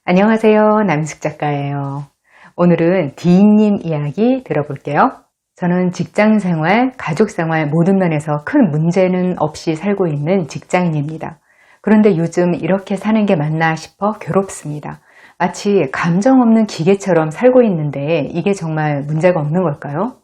안녕하세요. 남숙 작가예요. 오늘은 D님 이야기 들어볼게요. 저는 직장생활, 가족생활 모든 면에서 큰 문제는 없이 살고 있는 직장인입니다. 그런데 요즘 이렇게 사는 게 맞나 싶어 괴롭습니다. 마치 감정 없는 기계처럼 살고 있는데 이게 정말 문제가 없는 걸까요?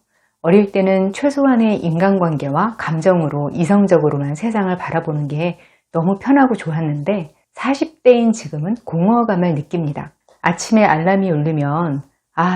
어릴 때는 최소한의 인간관계와 감정으로 이성적으로만 세상을 바라보는 게 너무 편하고 좋았는데 40대인 지금은 공허감을 느낍니다. 아침에 알람이 울리면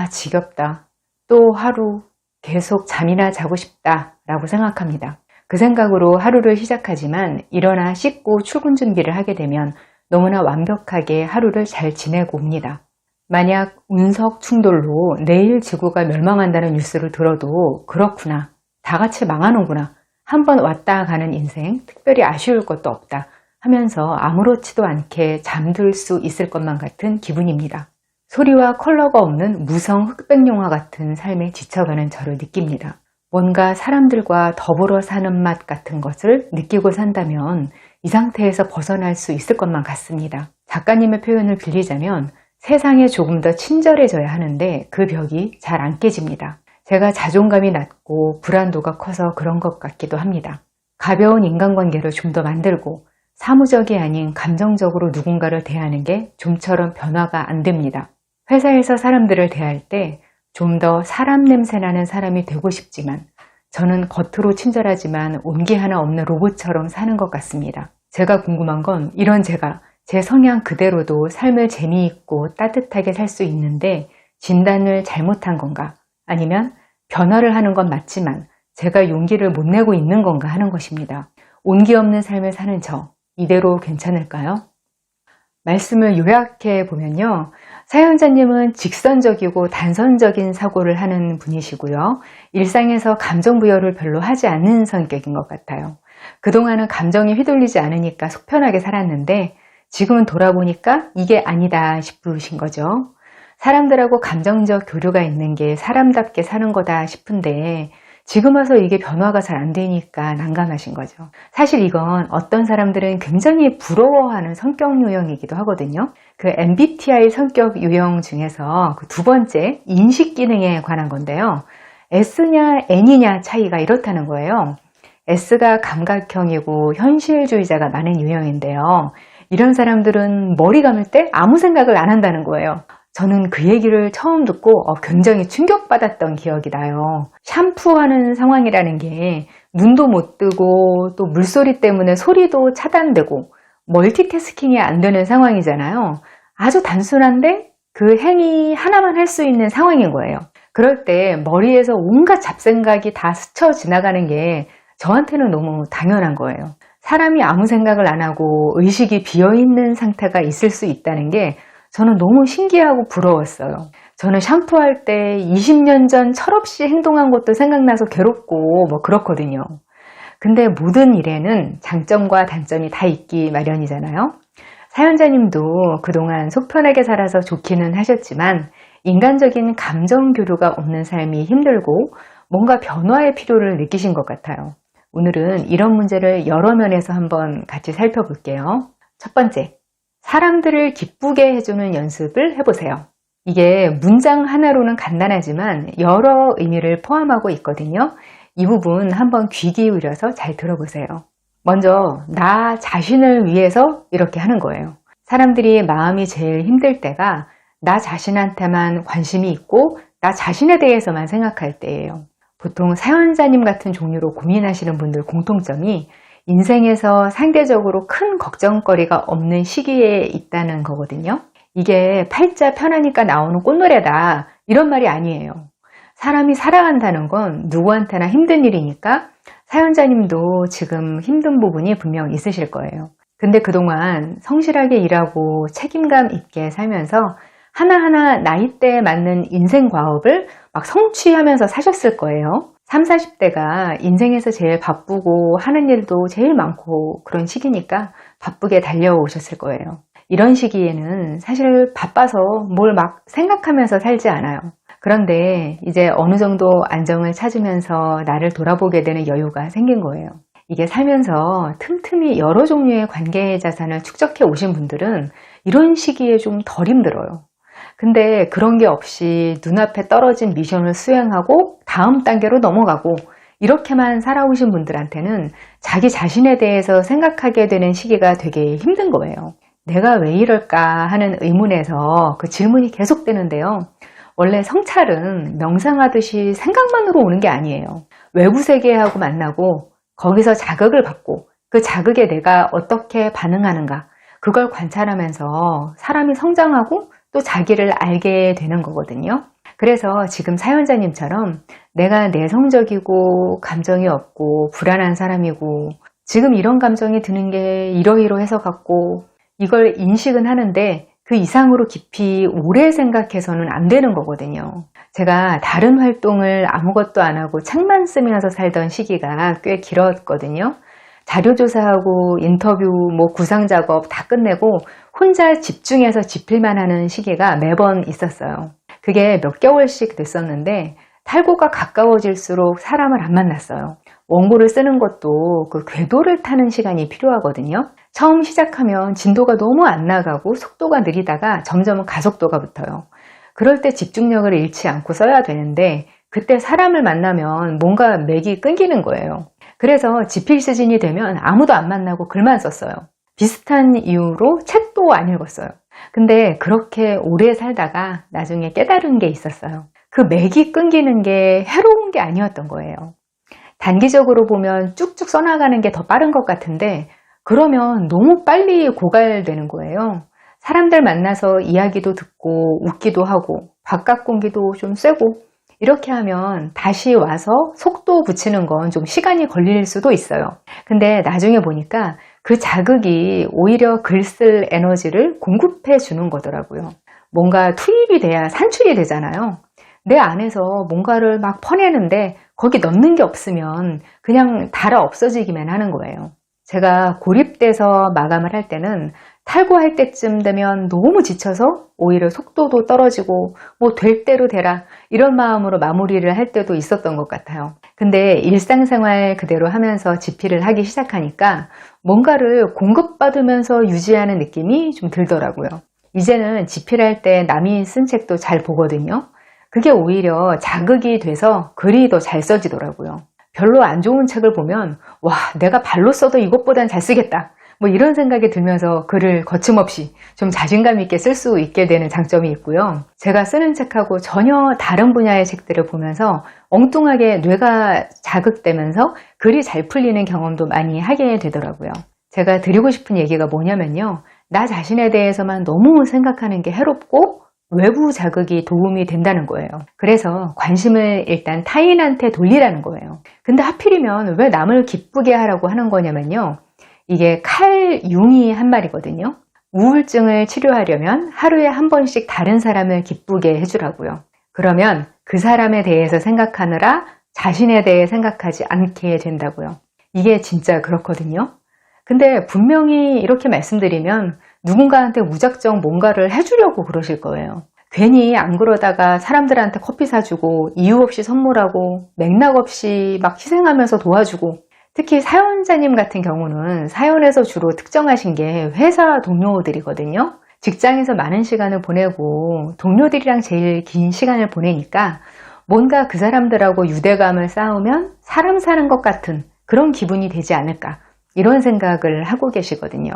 지겹다. 또 하루 계속 잠이나 자고 싶다 라고 생각합니다. 그 생각으로 하루를 시작하지만 일어나 씻고 출근 준비를 하게 되면 너무나 완벽하게 하루를 잘 지내고 옵니다. 만약 운석 충돌로 내일 지구가 멸망한다는 뉴스를 들어도 그렇구나. 다 같이 망하는구나. 한번 왔다 가는 인생 특별히 아쉬울 것도 없다 하면서 아무렇지도 않게 잠들 수 있을 것만 같은 기분입니다. 소리와 컬러가 없는 무성 흑백 영화 같은 삶에 지쳐가는 저를 느낍니다. 뭔가 사람들과 더불어 사는 맛 같은 것을 느끼고 산다면 이 상태에서 벗어날 수 있을 것만 같습니다. 작가님의 표현을 빌리자면 세상에 조금 더 친절해져야 하는데 그 벽이 잘 안 깨집니다. 제가 자존감이 낮고 불안도가 커서 그런 것 같기도 합니다. 가벼운 인간관계를 좀 더 만들고 사무적이 아닌 감정적으로 누군가를 대하는 게 좀처럼 변화가 안 됩니다. 회사에서 사람들을 대할 때 좀 더 사람 냄새 나는 사람이 되고 싶지만 저는 겉으로 친절하지만 온기 하나 없는 로봇처럼 사는 것 같습니다. 제가 궁금한 건 이런 제가 제 성향 그대로도 삶을 재미있고 따뜻하게 살 수 있는데 진단을 잘못한 건가? 아니면 변화를 하는 건 맞지만 제가 용기를 못 내고 있는 건가 하는 것입니다. 온기 없는 삶을 사는 저, 이대로 괜찮을까요? 말씀을 요약해 보면요. 사연자님은 직선적이고 단선적인 사고를 하는 분이시고요. 일상에서 감정 부여를 별로 하지 않는 성격인 것 같아요. 그동안은 감정에 휘둘리지 않으니까 속편하게 살았는데 지금은 돌아보니까 이게 아니다 싶으신 거죠. 사람들하고 감정적 교류가 있는 게 사람답게 사는 거다 싶은데 지금 와서 이게 변화가 잘 안 되니까 난감하신 거죠. 사실 이건 어떤 사람들은 굉장히 부러워하는 성격 유형이기도 하거든요. 그 MBTI 성격 유형 중에서 그 두 번째 인식 기능에 관한 건데요. S냐 N이냐 차이가 이렇다는 거예요. S가 감각형이고 현실주의자가 많은 유형인데요. 이런 사람들은 머리 감을 때 아무 생각을 안 한다는 거예요. 저는 그 얘기를 처음 듣고 굉장히 충격받았던 기억이 나요. 샴푸하는 상황이라는 게 눈도 못 뜨고 또 물소리 때문에 소리도 차단되고 멀티태스킹이 안 되는 상황이잖아요. 아주 단순한데 그 행위 하나만 할 수 있는 상황인 거예요. 그럴 때 머리에서 온갖 잡생각이 다 스쳐 지나가는 게 저한테는 너무 당연한 거예요. 사람이 아무 생각을 안 하고 의식이 비어있는 상태가 있을 수 있다는 게 저는 너무 신기하고 부러웠어요. 저는 샴푸할 때 20년 전 철없이 행동한 것도 생각나서 괴롭고 그렇거든요. 근데 모든 일에는 장점과 단점이 다 있기 마련이잖아요. 사연자님도 그동안 속편하게 살아서 좋기는 하셨지만 인간적인 감정 교류가 없는 삶이 힘들고 뭔가 변화의 필요를 느끼신 것 같아요. 오늘은 이런 문제를 여러 면에서 한번 같이 살펴볼게요. 첫 번째, 사람들을 기쁘게 해주는 연습을 해보세요. 이게 문장 하나로는 간단하지만 여러 의미를 포함하고 있거든요. 이 부분 한번 귀 기울여서 잘 들어보세요. 먼저 나 자신을 위해서 이렇게 하는 거예요. 사람들이 마음이 제일 힘들 때가 나 자신한테만 관심이 있고 나 자신에 대해서만 생각할 때예요. 보통 사연자님 같은 종류로 고민하시는 분들 공통점이 인생에서 상대적으로 큰 걱정거리가 없는 시기에 있다는 거거든요. 이게 팔자 편하니까 나오는 꽃노래다 이런 말이 아니에요. 사람이 살아간다는 건 누구한테나 힘든 일이니까 사연자님도 지금 힘든 부분이 분명 있으실 거예요. 근데 그동안 성실하게 일하고 책임감 있게 살면서 하나하나 나이대에 맞는 인생 과업을 막 성취하면서 사셨을 거예요. 30, 40대가 인생에서 제일 바쁘고 하는 일도 제일 많고 그런 시기니까 바쁘게 달려오셨을 거예요. 이런 시기에는 사실 바빠서 뭘 막 생각하면서 살지 않아요. 그런데 이제 어느 정도 안정을 찾으면서 나를 돌아보게 되는 여유가 생긴 거예요. 이게 살면서 틈틈이 여러 종류의 관계 자산을 축적해 오신 분들은 이런 시기에 좀 덜 힘들어요. 근데 그런 게 없이 눈앞에 떨어진 미션을 수행하고 다음 단계로 넘어가고 이렇게만 살아오신 분들한테는 자기 자신에 대해서 생각하게 되는 시기가 되게 힘든 거예요. 내가 왜 이럴까 하는 의문에서 그 질문이 계속되는데요. 원래 성찰은 명상하듯이 생각만으로 오는 게 아니에요. 외부 세계하고 만나고 거기서 자극을 받고 그 자극에 내가 어떻게 반응하는가 그걸 관찰하면서 사람이 성장하고 또 자기를 알게 되는 거거든요. 그래서 지금 사연자님처럼 내가 내성적이고 감정이 없고 불안한 사람이고 지금 이런 감정이 드는 게 이러이러해서 같고 이걸 인식은 하는데 그 이상으로 깊이 오래 생각해서는 안 되는 거거든요. 제가 다른 활동을 아무것도 안 하고 책만 쓰면서 살던 시기가 꽤 길었거든요. 자료조사하고 인터뷰, 구상 작업 다 끝내고 혼자 집중해서 집필만 하는 시기가 매번 있었어요. 그게 몇 개월씩 됐었는데 탈고가 가까워질수록 사람을 안 만났어요. 원고를 쓰는 것도 그 궤도를 타는 시간이 필요하거든요. 처음 시작하면 진도가 너무 안 나가고 속도가 느리다가 점점 가속도가 붙어요. 그럴 때 집중력을 잃지 않고 써야 되는데 그때 사람을 만나면 뭔가 맥이 끊기는 거예요. 그래서 집필 시즌이 되면 아무도 안 만나고 글만 썼어요. 비슷한 이유로 책도 안 읽었어요. 근데 그렇게 오래 살다가 나중에 깨달은 게 있었어요. 그 맥이 끊기는 게 해로운 게 아니었던 거예요. 단기적으로 보면 쭉쭉 써나가는 게 더 빠른 것 같은데 그러면 너무 빨리 고갈되는 거예요. 사람들 만나서 이야기도 듣고 웃기도 하고 바깥 공기도 좀 쐬고 이렇게 하면 다시 와서 속도 붙이는 건 좀 시간이 걸릴 수도 있어요. 근데 나중에 보니까 그 자극이 오히려 글 쓸 에너지를 공급해 주는 거더라고요. 뭔가 투입이 돼야 산출이 되잖아요. 내 안에서 뭔가를 막 퍼내는데 거기 넣는 게 없으면 그냥 달아 없어지기만 하는 거예요. 제가 고립돼서 마감을 할 때는 탈고할 때쯤 되면 너무 지쳐서 오히려 속도도 떨어지고 될 대로 되라 이런 마음으로 마무리를 할 때도 있었던 것 같아요. 근데 일상생활 그대로 하면서 집필을 하기 시작하니까 뭔가를 공급받으면서 유지하는 느낌이 좀 들더라고요. 이제는 집필할 때 남이 쓴 책도 잘 보거든요. 그게 오히려 자극이 돼서 글이 더 잘 써지더라고요. 별로 안 좋은 책을 보면 와, 내가 발로 써도 이것보단 잘 쓰겠다. 이런 생각이 들면서 글을 거침없이 좀 자신감 있게 쓸 수 있게 되는 장점이 있고요. 제가 쓰는 책하고 전혀 다른 분야의 책들을 보면서 엉뚱하게 뇌가 자극되면서 글이 잘 풀리는 경험도 많이 하게 되더라고요. 제가 드리고 싶은 얘기가 뭐냐면요. 나 자신에 대해서만 너무 생각하는 게 해롭고 외부 자극이 도움이 된다는 거예요. 그래서 관심을 일단 타인한테 돌리라는 거예요. 근데 하필이면 왜 남을 기쁘게 하라고 하는 거냐면요. 이게 칼 융이 한 말이거든요. 우울증을 치료하려면 하루에 한 번씩 다른 사람을 기쁘게 해주라고요. 그러면 그 사람에 대해서 생각하느라 자신에 대해 생각하지 않게 된다고요. 이게 진짜 그렇거든요. 근데 분명히 이렇게 말씀드리면 누군가한테 무작정 뭔가를 해주려고 그러실 거예요. 괜히 안 그러다가 사람들한테 커피 사주고 이유 없이 선물하고 맥락 없이 막 희생하면서 도와주고 특히 사연자님 같은 경우는 사연에서 주로 특정하신 게 회사 동료들이거든요. 직장에서 많은 시간을 보내고 동료들이랑 제일 긴 시간을 보내니까 뭔가 그 사람들하고 유대감을 쌓으면 사람 사는 것 같은 그런 기분이 되지 않을까 이런 생각을 하고 계시거든요.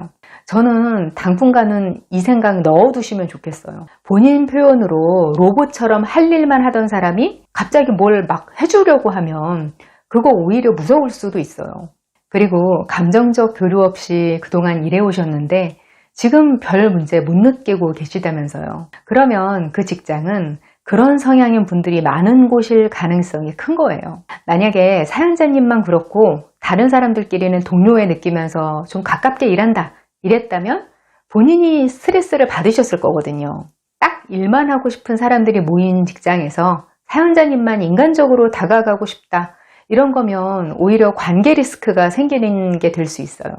저는 당분간은 이 생각 넣어두시면 좋겠어요. 본인 표현으로 로봇처럼 할 일만 하던 사람이 갑자기 뭘 막 해주려고 하면 그거 오히려 무서울 수도 있어요. 그리고 감정적 교류 없이 그동안 일해오셨는데 지금 별 문제 못 느끼고 계시다면서요. 그러면 그 직장은 그런 성향인 분들이 많은 곳일 가능성이 큰 거예요. 만약에 사연자님만 그렇고 다른 사람들끼리는 동료에 느끼면서 좀 가깝게 일한다 이랬다면 본인이 스트레스를 받으셨을 거거든요. 딱 일만 하고 싶은 사람들이 모인 직장에서 사연자님만 인간적으로 다가가고 싶다 이런 거면 오히려 관계 리스크가 생기는 게 될 수 있어요.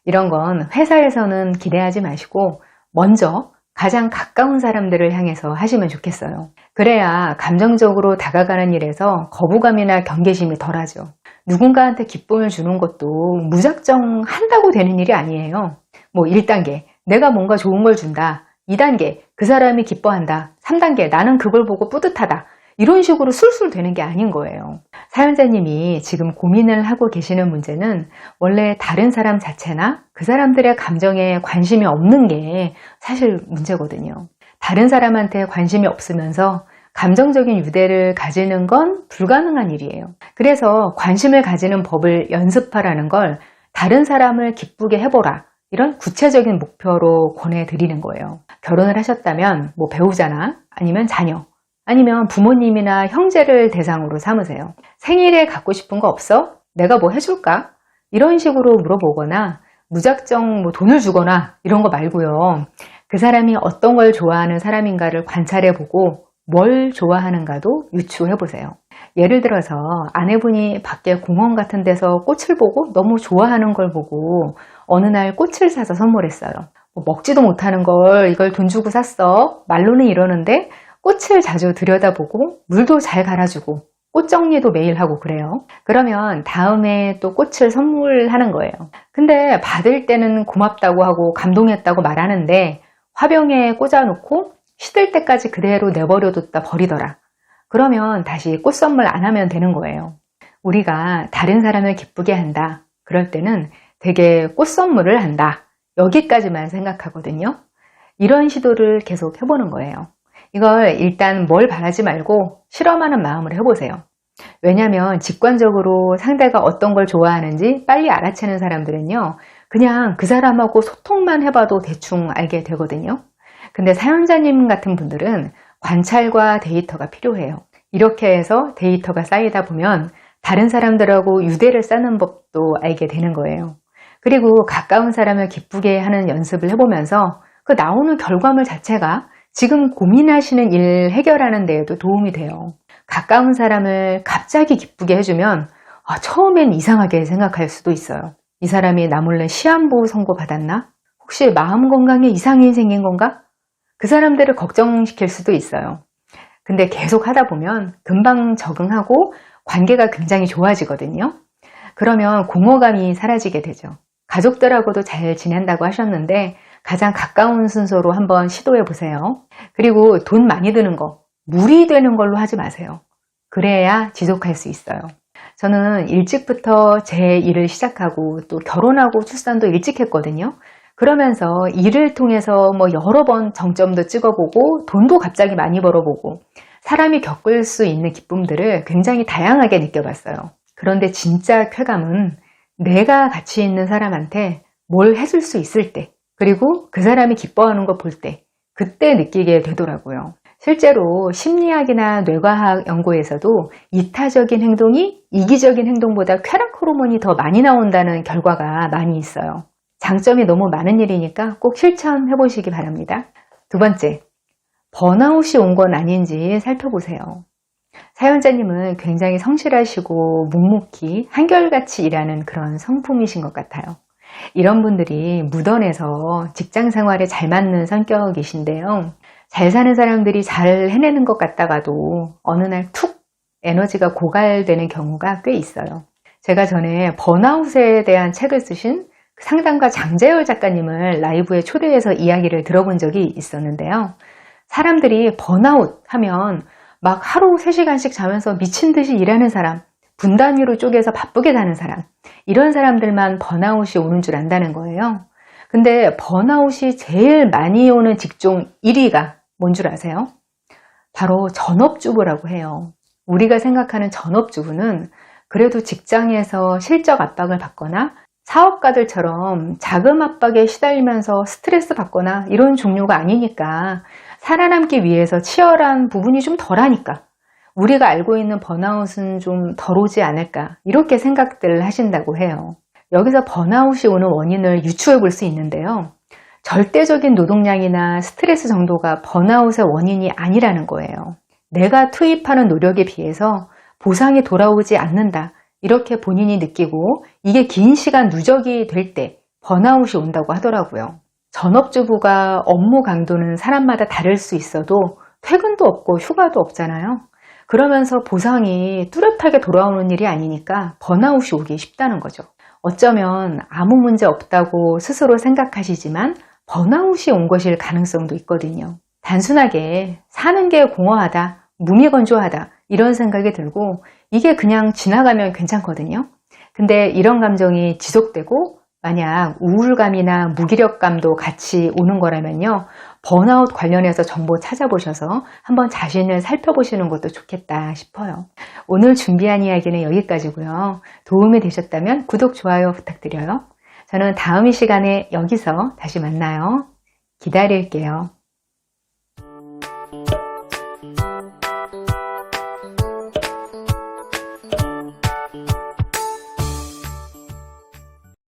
이런 건 회사에서는 기대하지 마시고 먼저 가장 가까운 사람들을 향해서 하시면 좋겠어요. 그래야 감정적으로 다가가는 일에서 거부감이나 경계심이 덜하죠. 누군가한테 기쁨을 주는 것도 무작정 한다고 되는 일이 아니에요. 1단계 내가 뭔가 좋은 걸 준다. 2단계, 그 사람이 기뻐한다. 3단계, 나는 그걸 보고 뿌듯하다. 이런 식으로 술술 되는 게 아닌 거예요. 사연자님이 지금 고민을 하고 계시는 문제는 원래 다른 사람 자체나 그 사람들의 감정에 관심이 없는 게 사실 문제거든요. 다른 사람한테 관심이 없으면서 감정적인 유대를 가지는 건 불가능한 일이에요. 그래서 관심을 가지는 법을 연습하라는 걸 다른 사람을 기쁘게 해보라. 이런 구체적인 목표로 권해드리는 거예요. 결혼을 하셨다면 뭐 배우자나 아니면 자녀, 아니면 부모님이나 형제를 대상으로 삼으세요. 생일에 갖고 싶은 거 없어? 내가 뭐 해줄까? 이런 식으로 물어보거나 무작정 뭐 돈을 주거나 이런 거 말고요. 그 사람이 어떤 걸 좋아하는 사람인가를 관찰해보고 뭘 좋아하는가도 유추해보세요. 예를 들어서 아내분이 밖에 공원 같은 데서 꽃을 보고 너무 좋아하는 걸 보고 어느 날 꽃을 사서 선물했어요. 뭐 먹지도 못하는 걸 이걸 돈 주고 샀어. 말로는 이러는데 꽃을 자주 들여다보고 물도 잘 갈아주고 꽃 정리도 매일 하고 그래요. 그러면 다음에 또 꽃을 선물하는 거예요. 근데 받을 때는 고맙다고 하고 감동했다고 말하는데 화병에 꽂아놓고 시들 때까지 그대로 내버려뒀다 버리더라. 그러면 다시 꽃 선물 안 하면 되는 거예요. 우리가 다른 사람을 기쁘게 한다. 그럴 때는 되게 꽃 선물을 한다. 여기까지만 생각하거든요. 이런 시도를 계속 해보는 거예요. 이걸 일단 뭘 바라지 말고 실험하는 마음으로 해보세요. 왜냐하면 직관적으로 상대가 어떤 걸 좋아하는지 빨리 알아채는 사람들은요. 그냥 그 사람하고 소통만 해봐도 대충 알게 되거든요. 근데 사연자님 같은 분들은 관찰과 데이터가 필요해요. 이렇게 해서 데이터가 쌓이다 보면 다른 사람들하고 유대를 쌓는 법도 알게 되는 거예요. 그리고 가까운 사람을 기쁘게 하는 연습을 해보면서 그 나오는 결과물 자체가 지금 고민하시는 일 해결하는 데에도 도움이 돼요. 가까운 사람을 갑자기 기쁘게 해주면 처음엔 이상하게 생각할 수도 있어요. 이 사람이 나 몰래 시한부 선고 받았나? 혹시 마음 건강에 이상이 생긴 건가? 그 사람들을 걱정시킬 수도 있어요. 근데 계속 하다 보면 금방 적응하고 관계가 굉장히 좋아지거든요. 그러면 공허감이 사라지게 되죠. 가족들하고도 잘 지낸다고 하셨는데 가장 가까운 순서로 한번 시도해 보세요. 그리고 돈 많이 드는 거, 무리 되는 걸로 하지 마세요. 그래야 지속할 수 있어요. 저는 일찍부터 제 일을 시작하고 또 결혼하고 출산도 일찍 했거든요. 그러면서 일을 통해서 뭐 여러 번 정점도 찍어보고 돈도 갑자기 많이 벌어보고 사람이 겪을 수 있는 기쁨들을 굉장히 다양하게 느껴봤어요. 그런데 진짜 쾌감은 내가 가치 있는 사람한테 뭘 해줄 수 있을 때, 그리고 그 사람이 기뻐하는 거 볼 때, 그때 느끼게 되더라고요. 실제로 심리학이나 뇌과학 연구에서도 이타적인 행동이 이기적인 행동보다 쾌락 호르몬이 더 많이 나온다는 결과가 많이 있어요. 장점이 너무 많은 일이니까 꼭 실천해 보시기 바랍니다. 두 번째, 번아웃이 온 건 아닌지 살펴보세요. 사연자님은 굉장히 성실하시고 묵묵히 한결같이 일하는 그런 성품이신 것 같아요. 이런 분들이 무던해서 직장 생활에 잘 맞는 성격이신데요. 잘 사는 사람들이 잘 해내는 것 같다가도 어느 날 툭 에너지가 고갈되는 경우가 꽤 있어요. 제가 전에 번아웃에 대한 책을 쓰신 상담가 장재열 작가님을 라이브에 초대해서 이야기를 들어본 적이 있었는데요. 사람들이 번아웃 하면 막 하루 3시간씩 자면서 미친 듯이 일하는 사람, 분단위로 쪼개서 바쁘게 사는 사람, 이런 사람들만 번아웃이 오는 줄 안다는 거예요. 근데 번아웃이 제일 많이 오는 직종 1위가 뭔 줄 아세요? 바로 전업주부라고 해요. 우리가 생각하는 전업주부는 그래도 직장에서 실적 압박을 받거나 사업가들처럼 자금 압박에 시달리면서 스트레스 받거나 이런 종류가 아니니까 살아남기 위해서 치열한 부분이 좀 덜하니까 우리가 알고 있는 번아웃은 좀 덜 오지 않을까 이렇게 생각들 하신다고 해요. 여기서 번아웃이 오는 원인을 유추해 볼 수 있는데요. 절대적인 노동량이나 스트레스 정도가 번아웃의 원인이 아니라는 거예요. 내가 투입하는 노력에 비해서 보상이 돌아오지 않는다. 이렇게 본인이 느끼고 이게 긴 시간 누적이 될 때 번아웃이 온다고 하더라고요. 전업주부가 업무 강도는 사람마다 다를 수 있어도 퇴근도 없고 휴가도 없잖아요. 그러면서 보상이 뚜렷하게 돌아오는 일이 아니니까 번아웃이 오기 쉽다는 거죠. 어쩌면 아무 문제 없다고 스스로 생각하시지만 번아웃이 온 것일 가능성도 있거든요. 단순하게 사는 게 공허하다, 무미건조하다 이런 생각이 들고 이게 그냥 지나가면 괜찮거든요. 근데 이런 감정이 지속되고 만약 우울감이나 무기력감도 같이 오는 거라면요. 번아웃 관련해서 정보 찾아보셔서 한번 자신을 살펴보시는 것도 좋겠다 싶어요. 오늘 준비한 이야기는 여기까지고요. 도움이 되셨다면 구독, 좋아요 부탁드려요. 저는 다음 이 시간에 여기서 다시 만나요. 기다릴게요.